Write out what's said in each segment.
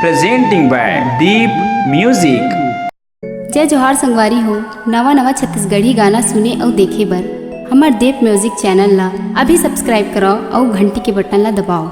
presenting by Deep Music। जय जोहार संगवारी हो। नवा नवा छत्तीसगढ़ी गाना सुने और देखे बर हमार देव म्यूजिक चैनल ला अभी सब्सक्राइब करो और घंटी के बटन ला दबाओ।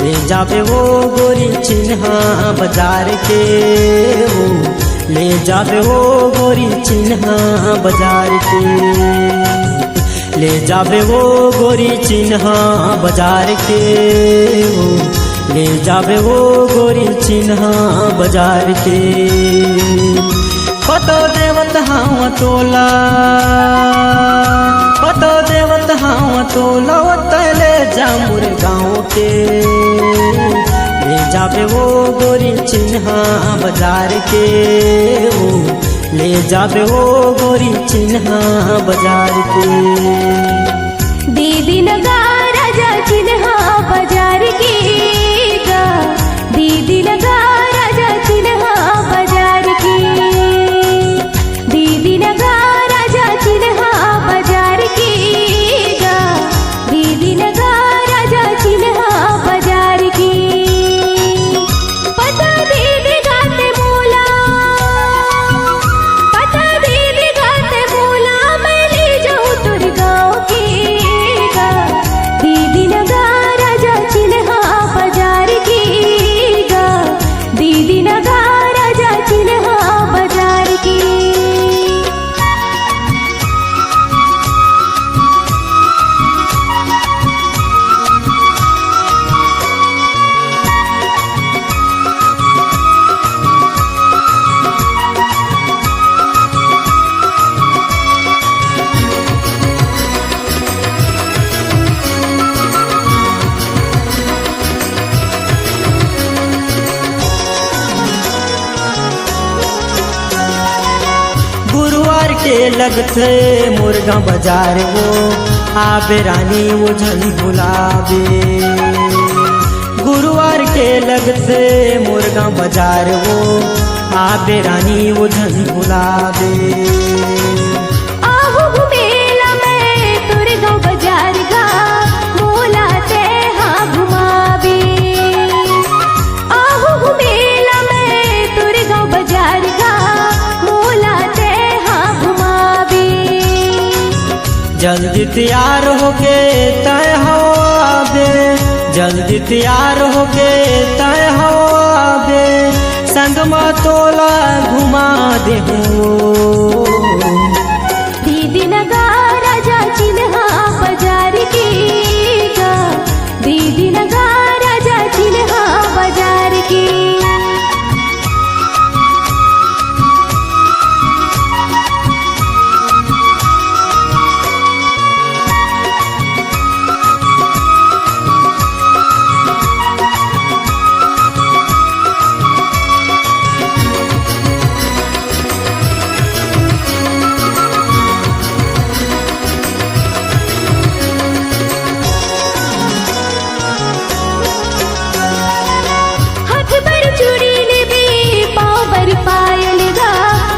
ले जाबे वो गोरी चिन्हा बाजार के हो, ले जाबे वो गोरी चिन्हा बाजार के, ले जाबे वो गोरी चिन्हा बाजार के हो, ले जाबे वो गोरी चिन्हा बाजार के। पतो देवत हाँ तोला, पतो देवत हाँ तोला तले जामुर गाँव के, ले जाबे वो गोरी चिन्हा बाजार के हो, ले जाबे वो गोरी चिन्हा बाजार के। दीदी लगा राजा चिन्हा बाजार के गा, दीदी लगा राजा चिन्हा बाजार के, दीदी लगा राजा चिन्हा बाजार के गा, दीदी लगा राजा चिन्हा बाजार के। पता दीदी गाते मोला, पता दीदी गाते मोला, मैं ले जाऊँ तुर गाँव के गा, दीदी लगा राजा चिन्हा बाजार के गा, दीदी लगा राजा चिन्हा बाजार के। गुरुवार के लगते मुर्गा बाजार वो, आबे रानी वो झल भुलावे। गुरुवार के लगते मुर्गा बाजार वो, आबे रानी वो झल भुलावे। आहू मेला में तुर गाँव बाजार गा, मोला ते हाँ घुमावे। आहू मेला में तुर गाँव बाजार गा, मोला ते हाँ घुमावे। जल्दी तैयार होके तय हवाबे, जल्दी तैयार होके तय हवाबे, संग में तोला घुमा दे हो। दीदी लगा राजा चिन्हा बाजार के गा, दीदी लगा राजा चिन्हा बाजार के। हाथ पर चूड़ी लेबे, पाँव पर पायल गा,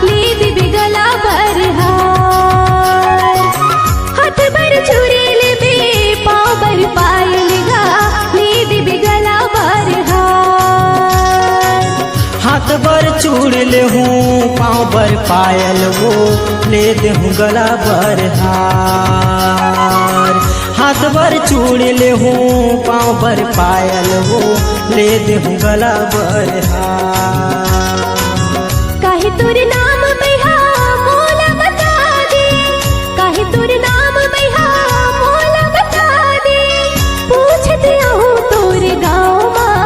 ले देबे गला पर हार। हाथ पर चूड़ी लेबे, पाँव पर पायल गा, ले देबे गला पर हार। हाथ बर चूड़ ले हूँ पाँव बर पायल वो, ले दे हूँ गला बर हार। हाथ बर चूड़ ले हूँ पाँव बर पायल वो, ले दे हूँ गला बर हार। काहे तुर नाम मैहा मोला बता दे, काहे तुर नाम मैहा मोला बता दे, पूछत आहूँ तोर गाँव माँ।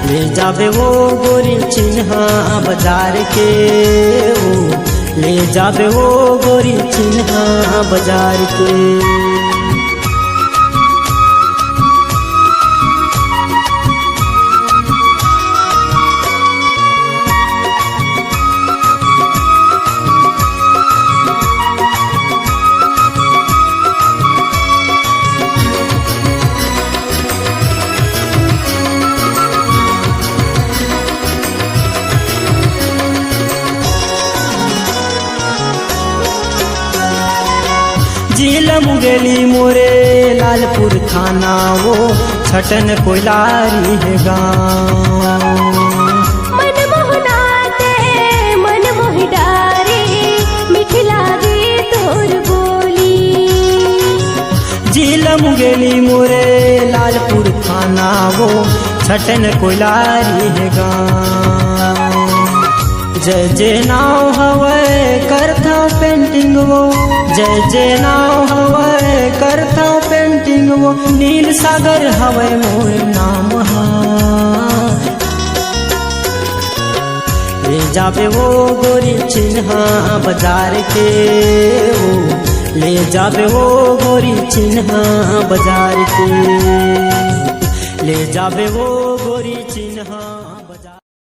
ले जाबे वो गोरी चिन्हा बाजार के हो, ले जाबे वो गोरी चिन्हा बाजार के। जिला मुंगेली मोरे लालपुर थाना वो छटन कोयलारी है गाँव। मन मोहनाते मन मोहि डारे मीठी लागे तोर बोली। जिला मुंगेली मोरे लालपुर थाना वो छटन कोयलारी है गाँव। जय जय नाव हवे करता पेंटिंग वो, जय जय नाव हवे करता पेंटिंग वो, नील सागर हवे मोर नाम हा। ले जाबे वो गोरी चिन्हा बाजार के वो, ले जाबे वो गोरी चिन्हा बाजार के, ले जाबे वो गोरी चिन्हा